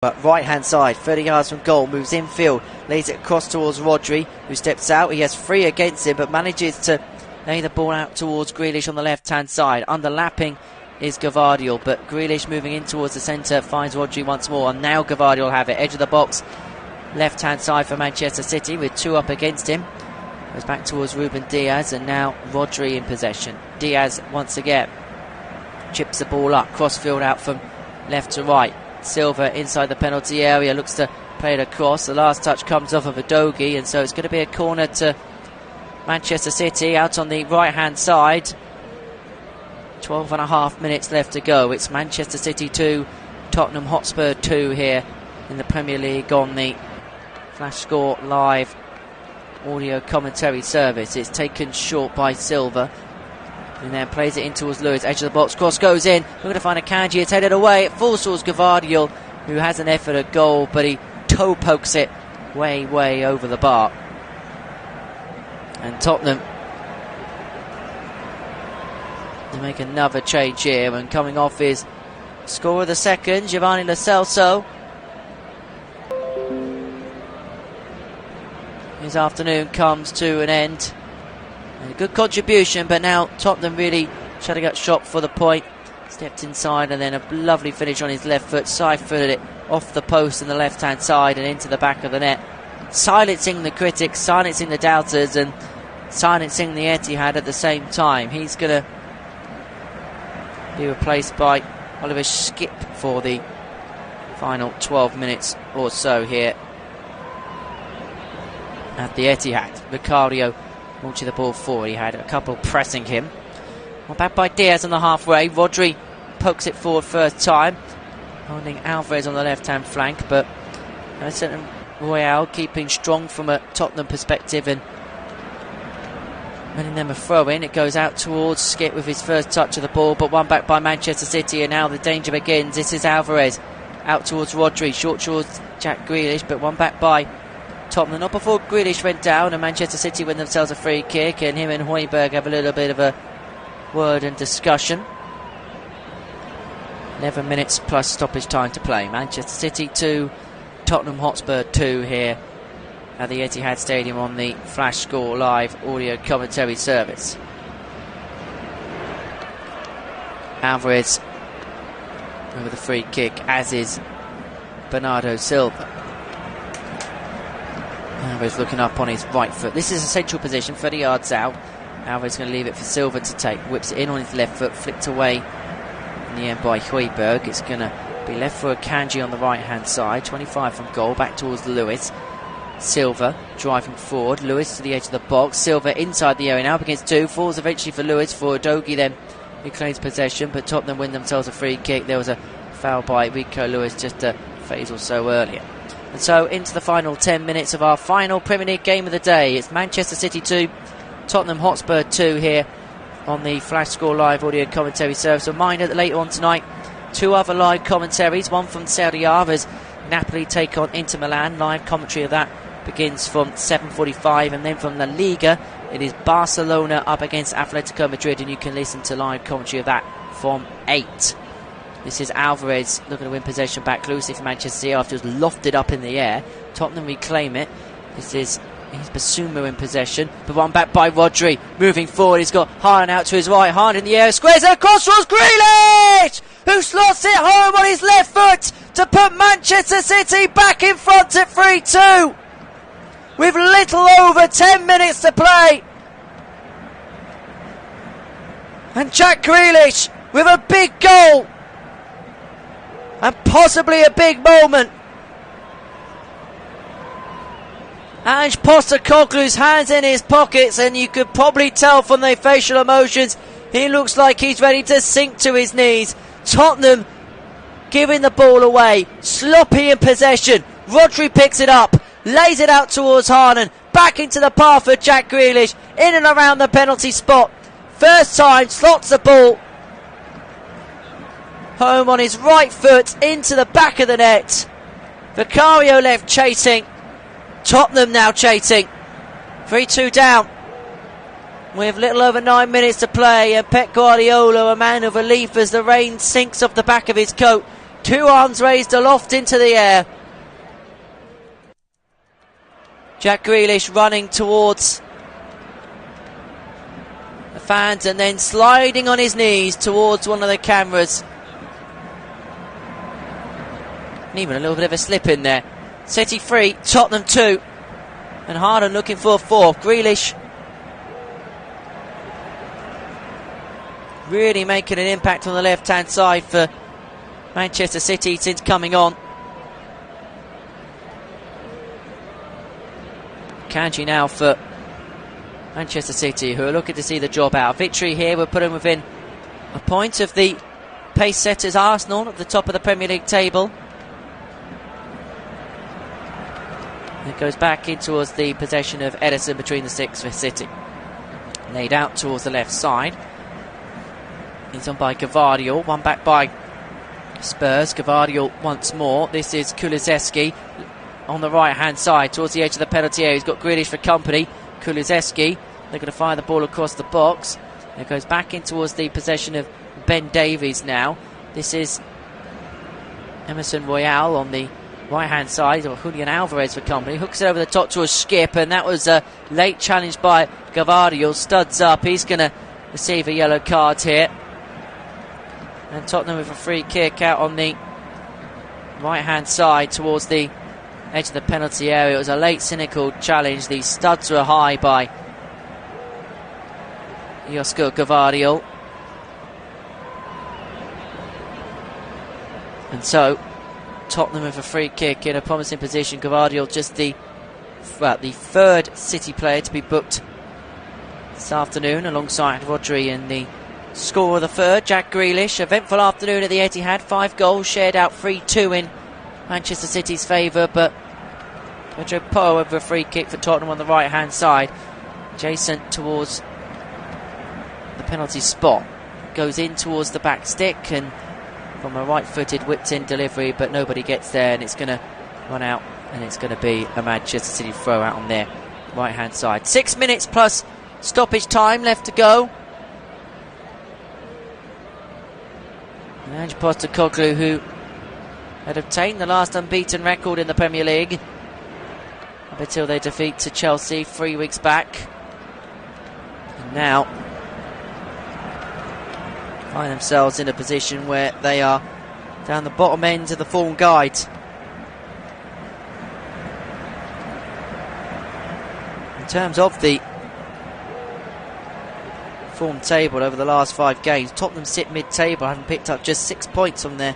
But right hand side, 30 yards from goal, moves infield, lays it across towards Rodri, who steps out. He has 3 against him, but manages to lay the ball out towards Grealish on the left hand side. Underlapping is Gvardiol, but Grealish moving in towards the centre finds Rodri once more, and now Gvardiol will have it. Edge of the box, left hand side for Manchester City with 2 up against him. Goes back towards Ruben Diaz, and now Rodri in possession. Diaz once again chips the ball up, crossfield out from left to right. Silva inside the penalty area, looks to play it across. The last touch comes off of Udogie, and so it's going to be a corner to Manchester City out on the right hand side. 12.5 minutes left to go. It's Manchester City 2, Tottenham Hotspur 2 here in the Premier League on the Flash Score Live audio commentary service. It's taken short by Silva, and then plays it in towards Lewis. Edge of the box, cross goes in. We're going to find Akanji. It's headed away. It falls towards Gvardiol, who has an effort at goal, but he toe pokes it way over the bar. And Tottenham to make another change here, and coming off is scorer of the second, Giovanni Lo Celso. His afternoon comes to an end. A good contribution, but now Tottenham really shutting up shop for the point. Stepped inside, and then a lovely finish on his left foot, side-footed it off the post on the left-hand side and into the back of the net, silencing the critics, silencing the doubters, and silencing the Etihad at the same time. He's going to be replaced by Oliver Skip for the final 12 minutes or so here at the Etihad. Vicario launching the ball forward. He had a couple pressing him. Well, back by Diaz on the halfway. Rodri pokes it forward first time, holding Alvarez on the left-hand flank, but Royale keeping strong from a Tottenham perspective and winning them a throw-in. It goes out towards Skip with his first touch of the ball, but one back by Manchester City, and now the danger begins. This is Alvarez out towards Rodri, short towards Jack Grealish, but one back by Tottenham. Not before Grealish went down, and Manchester City win themselves a free kick, and him and Højbjerg have a little bit of a word and discussion. 11 minutes plus stoppage time to play. Manchester City 2, Tottenham Hotspur 2 here at the Etihad Stadium on the Flash Score Live audio commentary service. Alvarez over the free kick, as is Bernardo Silva. Alvarez looking up on his right foot. This is a central position, 30 yards out. Alvarez going to leave it for Silva to take. Whips it in on his left foot, flicked away in the end by Højbjerg. It's going to be left for Akanji on the right hand side. 25 from goal, back towards Lewis. Silva driving forward. Lewis to the edge of the box. Silva inside the area now, up against 2. Falls eventually for Lewis. For Udogie then, who claims possession, but Tottenham win themselves a free kick. There was a foul by Rico Lewis just a phase or so earlier. And so into the final 10 minutes of our final Premier League game of the day. It's Manchester City 2, Tottenham Hotspur 2 here on the Flash Score Live audio commentary service. A reminder that later on tonight, 2 other live commentaries, one from Serie A as Napoli take on Inter Milan. Live commentary of that begins from 7:45, and then from La Liga it is Barcelona up against Atletico Madrid, and you can listen to live commentary of that from 8. This is Alvarez looking to win possession back loosely for Manchester City after it was lofted up in the air. Tottenham reclaim it. This is Basuma in possession, but one back by Rodri. Moving forward, he's got Haaland out to his right. Haaland in the air, squares it across towards Grealish, who slots it home on his left foot to put Manchester City back in front at 3-2 with little over 10 minutes to play. And Jack Grealish with a big goal and possibly a big moment. Ange Postecoglou's hands in his pockets, and you could probably tell from the facial emotions he looks like he's ready to sink to his knees. Tottenham giving the ball away, sloppy in possession. Rodri picks it up, lays it out towards Haaland, back into the path for Jack Grealish, in and around the penalty spot. First time, slots the ball home on his right foot into the back of the net. Vicario left chasing. Tottenham now chasing. 3-2 down with little over 9 minutes to play, and Pep Guardiola, a man of relief as the rain sinks off the back of his coat, 2 arms raised aloft into the air. Jack Grealish running towards the fans and then sliding on his knees towards one of the cameras. And even a little bit of a slip in there. City 3, Tottenham 2. And Harden looking for a 4th. Grealish really making an impact on the left-hand side for Manchester City since coming on. Kanji now for Manchester City, who are looking to see the job out. Victory here will put them within a point of the pace setters Arsenal at the top of the Premier League table. It goes back in towards the possession of Ederson between the 6 for City. Laid out towards the left side. He's on by Gvardiol, one back by Spurs. Gvardiol once more. This is Kulusevski on the right hand side towards the edge of the penalty area. He's got Grealish for company. Kulusevski, they're going to fire the ball across the box. It goes back in towards the possession of Ben Davies now. This is Emerson Royale on the right hand side, or Julian Alvarez for company. Hooks it over the top to a skip, and that was a late challenge by Gvardiol. Studs up, he's going to receive a yellow card here. And Tottenham with a free kick out on the right hand side towards the edge of the penalty area. It was a late cynical challenge. The studs were high by Josko Gvardiol. And so Tottenham with a free kick in a promising position. Gvardiol just the 3rd City player to be booked this afternoon alongside Rodri, and the score of the 3rd, Jack Grealish. Eventful afternoon at the Etihad. 5 goals shared out, 3-2 in Manchester City's favour, but Pedro Porro over a free kick for Tottenham on the right hand side. Adjacent towards the penalty spot. Goes in towards the back stick, and from a right-footed whipped in delivery, but nobody gets there, and it's going to run out, and it's going to be a Manchester City throw out on their right hand side. 6 minutes plus stoppage time left to go. And Ange Postecoglou, who had obtained the last unbeaten record in the Premier League up until their defeat to Chelsea 3 weeks back, and now find themselves in a position where they are down the bottom end of the form guide. In terms of the form table over the last 5 games, Tottenham sit mid-table, having picked up just 6 points from their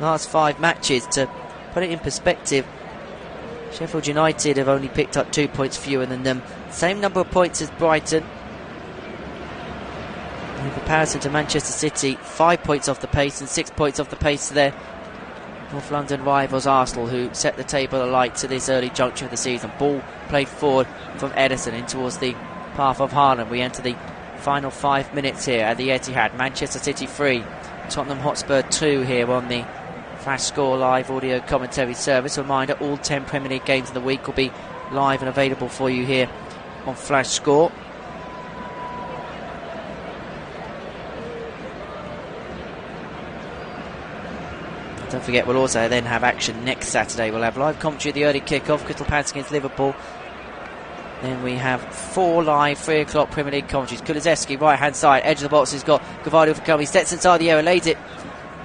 last 5 matches. To put it in perspective, Sheffield United have only picked up 2 points fewer than them, same number of points as Brighton. In comparison to Manchester City, 5 points off the pace and 6 points off the pace to their North London rivals Arsenal, who set the table alight to this early juncture of the season. Ball played forward from Ederson in towards the path of Haaland. We enter the final 5 minutes here at the Etihad. Manchester City 3, Tottenham Hotspur 2 here on the Flash Score live audio commentary service. A reminder, all 10 Premier League games of the week will be live and available for you here on Flash Score. Don't forget, we'll also then have action next Saturday. We'll have live commentary of the early kick-off, Crystal Palace against Liverpool. Then we have 4 live 3 o'clock Premier League commentaries. Kulusevski, right-hand side, edge of the box. He's got Gvardiol for coming. He steps inside the area, lays it.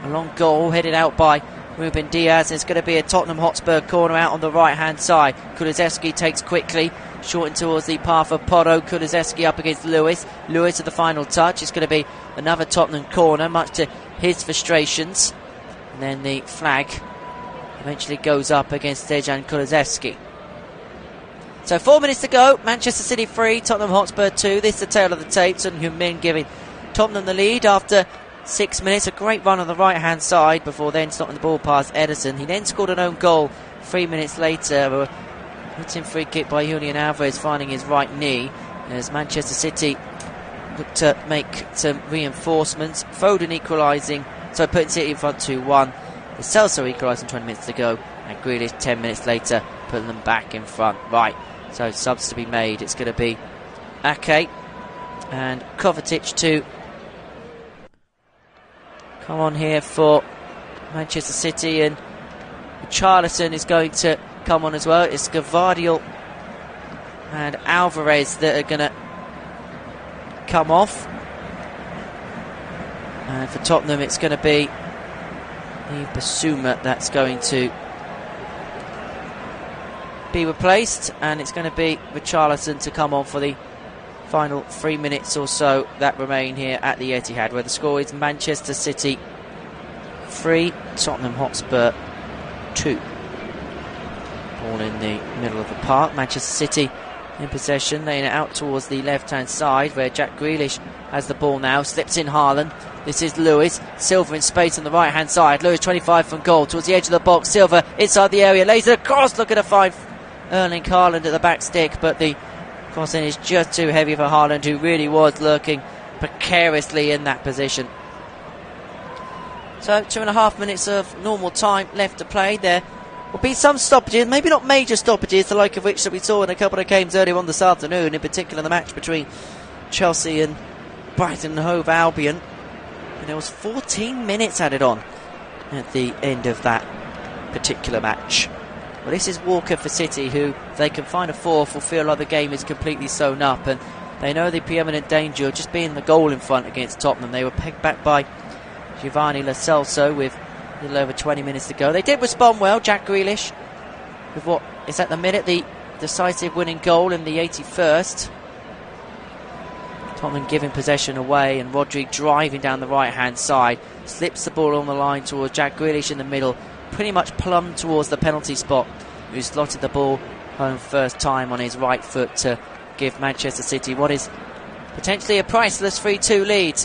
A long goal headed out by Ruben Diaz. It's going to be a Tottenham Hotspur corner out on the right-hand side. Kulusevski takes quickly, shortened towards the path of Porro. Kulusevski up against Lewis. Lewis at the final touch. It's going to be another Tottenham corner, much to his frustrations. And then the flag eventually goes up against Dejan Kulusevski. So 4 minutes to go. Manchester City 3, Tottenham Hotspur 2. This is the tail of the tape. Son Heung-min giving Tottenham the lead after 6 minutes. A great run on the right-hand side before then stopping the ball past Ederson. He then scored an own goal 3 minutes later. A hit-in free kick by Julian Alvarez finding his right knee as Manchester City look to make some reinforcements. Foden equalising, so putting City in front 2-1. The Celso equalising 20 minutes to go, and Grealish 10 minutes later putting them back in front. Right, so subs to be made. It's going to be Ake and Kovacic to come on here for Manchester City, and Charlison is going to come on as well. It's Gvardiol and Alvarez that are going to come off. And for Tottenham, it's going to be Basuma that's going to be replaced, and it's going to be Richarlison to come on for the final 3 minutes or so that remain here at the Etihad, where the score is Manchester City 3, Tottenham Hotspur 2. Ball in the middle of the park. Manchester City in possession, laying it out towards the left-hand side, where Jack Grealish has the ball now. Slips in Haaland. This is Lewis. Silva in space on the right-hand side. Lewis 25 from goal towards the edge of the box. Silva inside the area, lays it across. Looking to find Erling Haaland at the back stick, but the crossing is just too heavy for Haaland, who really was lurking precariously in that position. So 2.5 minutes of normal time left to play. There will be some stoppages, maybe not major stoppages, the like of which that we saw in a couple of games earlier on this afternoon, in particular the match between Chelsea and Brighton Hove Albion. And there was 14 minutes added on at the end of that particular match. Well, this is Walker for City, who, if they can find a fourth, will feel like the game is completely sewn up, and they know the preeminent danger of just being the goal in front against Tottenham. They were pegged back by Giovanni Lo Celso with a little over 20 minutes to go. They did respond well. Jack Grealish with what is at the minute the decisive winning goal in the 81st. Tottenham giving possession away, and Rodri driving down the right hand side, slips the ball on the line towards Jack Grealish in the middle, pretty much plumb towards the penalty spot, who slotted the ball home first time on his right foot to give Manchester City what is potentially a priceless 3-2 lead.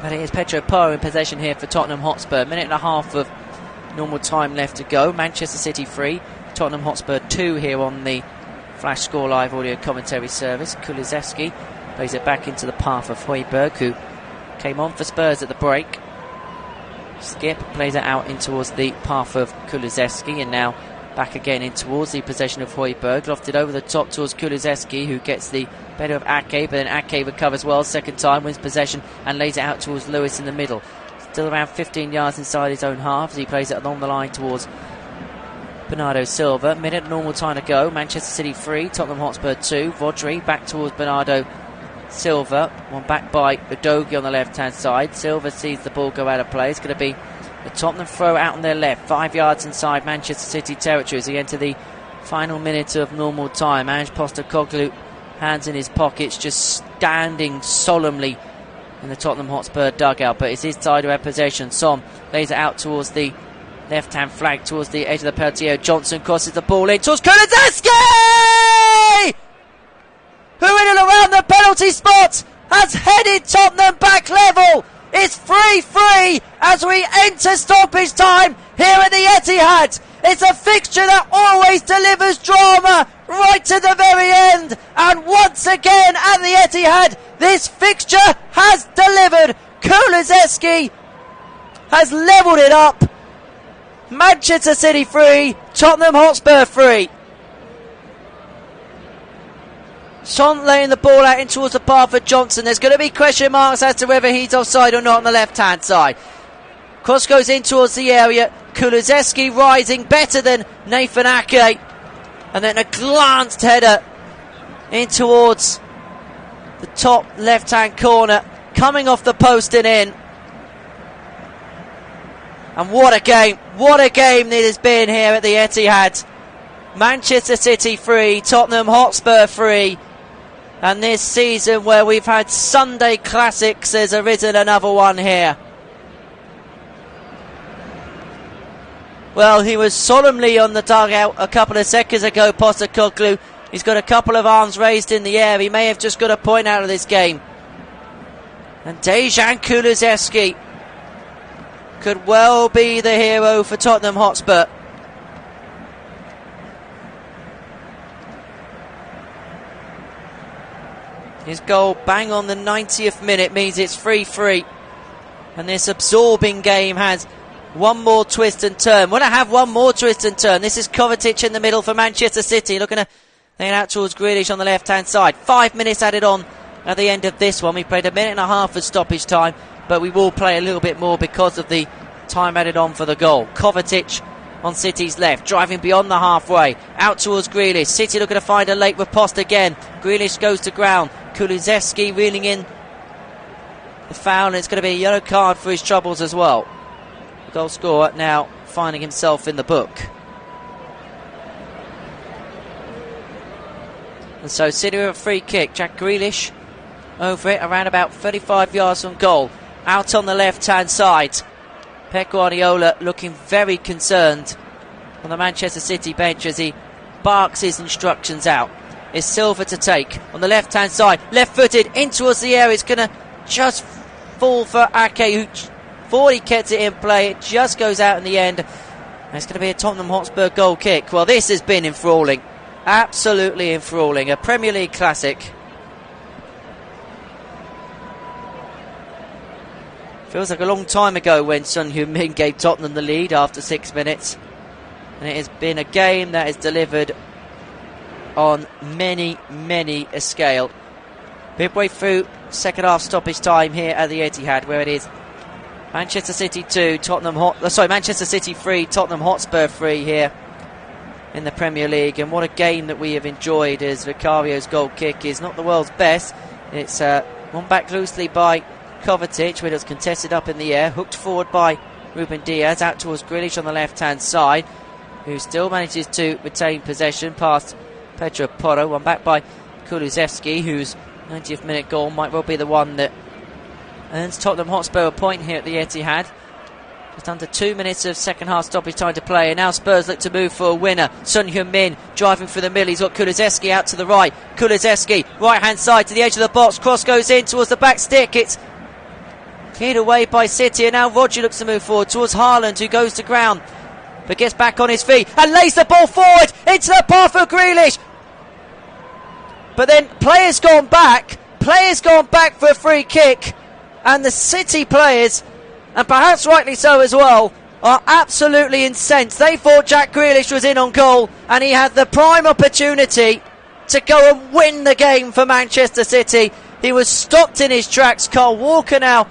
But it is Pedro Porro in possession here for Tottenham Hotspur. 1.5 minutes of normal time left to go. Manchester City 3, Tottenham Hotspur 2 here on the Flash Score Live audio commentary service. Kulusevski plays it back into the path of Højbjerg, who came on for Spurs at the break. Skip plays it out in towards the path of Kulusevski, and now back again in towards the possession of Højbjerg. Lofted over the top towards Kulusevski, who gets the better of Ake, but then Ake recovers well second time, wins possession and lays it out towards Lewis in the middle. Still around 15 yards inside his own half as he plays it along the line towards Bernardo Silva. Minute normal time to go. Manchester City 3, Tottenham Hotspur 2. Rodri back towards Bernardo Silva, one back by Udogie on the left hand side. Silva sees the ball go out of play. It's going to be the Tottenham throw out on their left, 5 yards inside Manchester City territory as we enter the final minute of normal time. Ange Postecoglou, hands in his pockets, just standing solemnly in the Tottenham Hotspur dugout, but it's his side who had possession. Son lays it out towards the left hand flag, towards the edge of the penalty area. Johnson crosses the ball in towards Kulusevski, who in and around the penalty spot has headed Tottenham back level. It's 3-3 as we enter stoppage time here at the Etihad. It's a fixture that always delivers drama right to the very end, and once again at the Etihad this fixture has delivered. Kulusevski has levelled it up. Manchester City 3, Tottenham Hotspur 3. Son laying the ball out in towards the path of Johnson. There's going to be question marks as to whether he's offside or not on the left hand side. Cross goes in towards the area. Kulusevski rising better than Nathan Ake, and then a glanced header in towards the top left hand corner, coming off the post and in. And what a game it has been here at the Etihad. Manchester City 3, Tottenham Hotspur 3. And this season, where we've had Sunday classics, there's arisen another one here. Well, he was solemnly on the dugout a couple of seconds ago, Postecoglou. He's got a couple of arms raised in the air. He may have just got a point out of this game. And Dejan Kulusevski could well be the hero for Tottenham Hotspur. His goal bang on the 90th minute means it's 3-3. And this absorbing game has one more twist and turn. Will it have one more twist and turn? This is Kovacic in the middle for Manchester City, looking to lay it out towards Grealish on the left hand side. 5 minutes added on at the end of this one. We played 1.5 minutes of stoppage time, but we will play a little bit more because of the time added on for the goal. Kovacic on City's left, driving beyond the halfway, out towards Grealish. City looking to find a late riposte again. Grealish goes to ground. Kulusevski reeling in the foul, and it's going to be a yellow card for his troubles as well. The goal scorer now finding himself in the book. And so City with a free kick. Jack Grealish over it, around about 35 yards from goal. Out on the left-hand side. Pep Guardiola looking very concerned on the Manchester City bench as he barks his instructions out. It's Silva to take on the left-hand side. Left-footed in towards the area. It's going to just fall for Ake, who thought he kept it in play. It just goes out in the end. And it's going to be a Tottenham Hotspur goal kick. Well, this has been enthralling. Absolutely enthralling. A Premier League classic. Feels like a long time ago when Son Heung-min gave Tottenham the lead after 6 minutes. And it has been a game that is delivered on many a scale. Midway through second half stoppage time here at the Etihad, where it is Manchester City 2, Manchester City 3, Tottenham Hotspur 3 here in the Premier League. And what a game that we have enjoyed, as Vicario's goal kick is not the world's best. It's won back loosely by Kovacic, when it was contested up in the air, hooked forward by Ruben Diaz, out towards Grealish on the left-hand side, who still manages to retain possession past Pedro Porro. One back by Kulusevski, whose 90th minute goal might well be the one that earns Tottenham Hotspur a point here at the Etihad. Just under 2 minutes of second half stoppage time to play, and now Spurs look to move for a winner. Son Heung-min driving through the middle. He's got Kulusevski out to the right. Kulusevski, right hand side to the edge of the box. Cross goes in towards the back stick. It's cleared away by City, and now Rodri looks to move forward towards Haaland, who goes to ground but gets back on his feet and lays the ball forward into the path of Grealish. But then players gone back for a free kick, and the City players, and perhaps rightly so as well, are absolutely incensed. They thought Jack Grealish was in on goal, and he had the prime opportunity to go and win the game for Manchester City. He was stopped in his tracks. Carl Walker now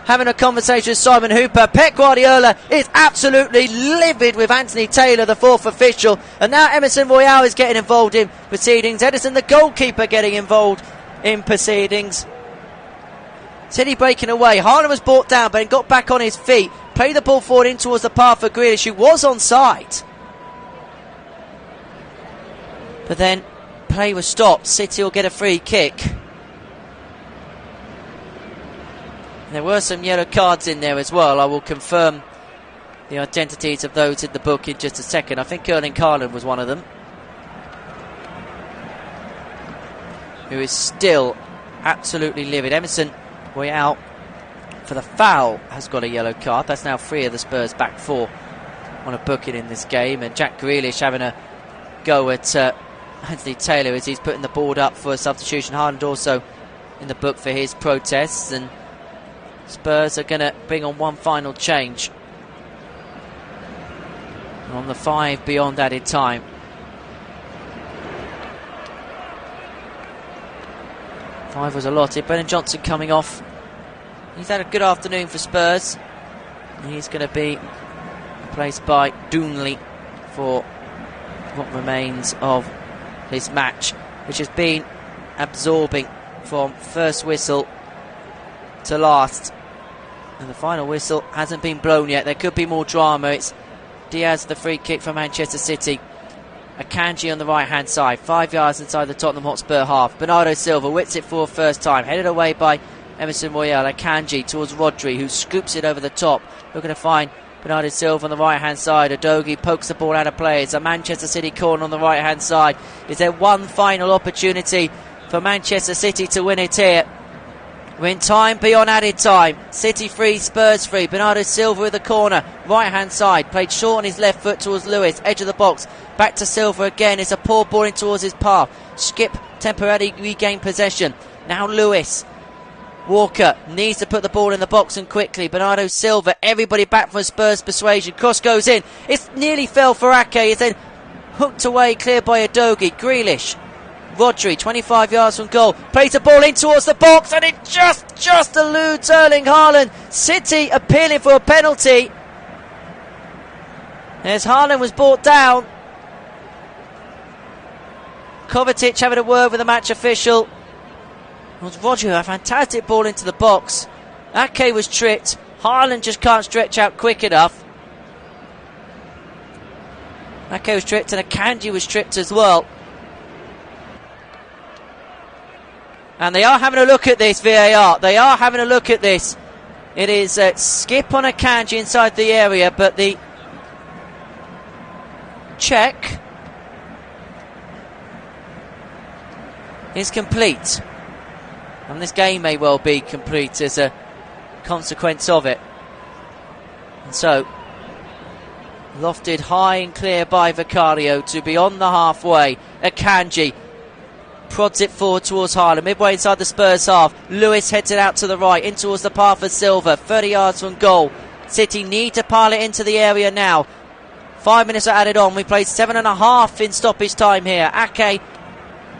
having a conversation with Simon Hooper. Pep Guardiola is absolutely livid with Anthony Taylor, the fourth official, and now Emerson Royale is getting involved in proceedings. Edison, the goalkeeper, getting involved in proceedings. City breaking away. Haaland was brought down but then got back on his feet, played the ball forward in towards the path for Grealish, who was onside. But then play was stopped. City will get a free kick. There were some yellow cards in there as well. I will confirm the identities of those in the book in just a second. I think Erling Haaland was one of them, who is still absolutely livid. Emerson Royale, for the foul, has got a yellow card. That's now 3 of the Spurs back 4 on a booking in this game. And Jack Grealish having a go at Anthony Taylor as he's putting the board up for a substitution. Haaland also in the book for his protests, and Spurs are going to bring on one final change on the 5 beyond added time. Five was allotted. Brennan Johnson coming off. He's had a good afternoon for Spurs. He's going to be replaced by Doonley for what remains of this match, which has been absorbing from first whistle to last. And the final whistle hasn't been blown yet. There could be more drama. It's Diaz, the free kick for Manchester City. Akanji on the right hand side, 5 yards inside the Tottenham Hotspur half. Bernardo Silva whips it for first time, headed away by Emerson Royale. Akanji towards Rodri, who scoops it over the top, looking to find Bernardo Silva on the right hand side. Udogie pokes the ball out of play. It's a Manchester City corner on the right hand side. Is there one final opportunity for Manchester City to win it here? We're in time beyond added time. City 3, Spurs 3. Bernardo Silva with the corner, right hand side, played short on his left foot towards Lewis, edge of the box, back to Silva again. It's a poor ball in towards his path. Skip temporarily regained possession. Now Lewis. Walker needs to put the ball in the box, and quickly. Bernardo Silva, everybody back from Spurs persuasion. Cross goes in. It nearly fell for Ake. It's then hooked away, cleared by Udogie. Grealish. Rodri, 25 yards from goal, plays the ball in towards the box, and it just eludes Erling Haaland. City appealing for a penalty, As Haaland was brought down. Kovacic having a word with the match official. It was Roger, a fantastic ball into the box. Ake was tripped. Haaland just can't stretch out quick enough. Ake was tripped and Akanji was tripped as well. And they are having a look at this, VAR. They are having a look at this. It is skip on Akanji inside the area, but the check is complete. And this game may well be complete as a consequence of it. And so, lofted high and clear by Vicario to beyond the halfway. Akanji prods it forward towards Haaland, midway inside the Spurs half. Lewis heads it out to the right, in towards the path of Silva, 30 yards from goal. City need to pile it into the area now. 5 minutes are added on. We played 7.5 in stoppage time here. Ake,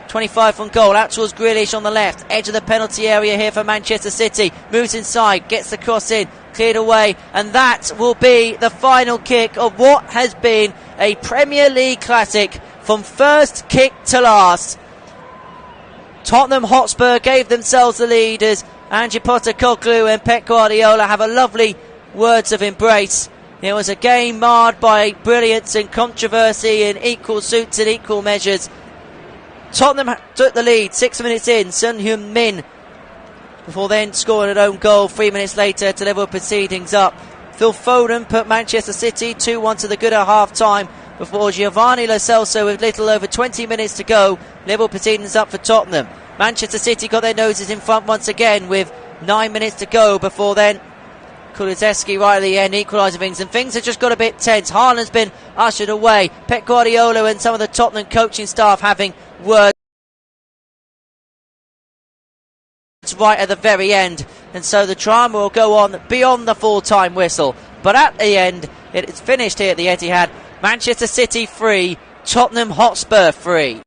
25 from goal, out towards Grealish on the left, edge of the penalty area here for Manchester City. Moves inside, gets the cross in, cleared away, and that will be the final kick of what has been a Premier League classic from first kick to last. Tottenham Hotspur gave themselves the lead as Ange Postecoglou and Pep Guardiola have a lovely words of embrace. It was a game marred by brilliance and controversy in equal suits and equal measures. Tottenham took the lead 6 minutes in, Son Heung-min, before then scoring an own goal 3 minutes later to level proceedings up. Phil Foden put Manchester City 2-1 to the good at half-time before Giovanni Lo Celso, with little over 20 minutes to go, level proceedings up for Tottenham. Manchester City got their noses in front once again with 9 minutes to go before then Kulusevski right at the end equalising things, and things have just got a bit tense. Haaland's been ushered away. Pep Guardiola and some of the Tottenham coaching staff having words right at the very end, and so the drama will go on beyond the full-time whistle. But at the end, it is finished here at the Etihad. Manchester City 3, Tottenham Hotspur 3.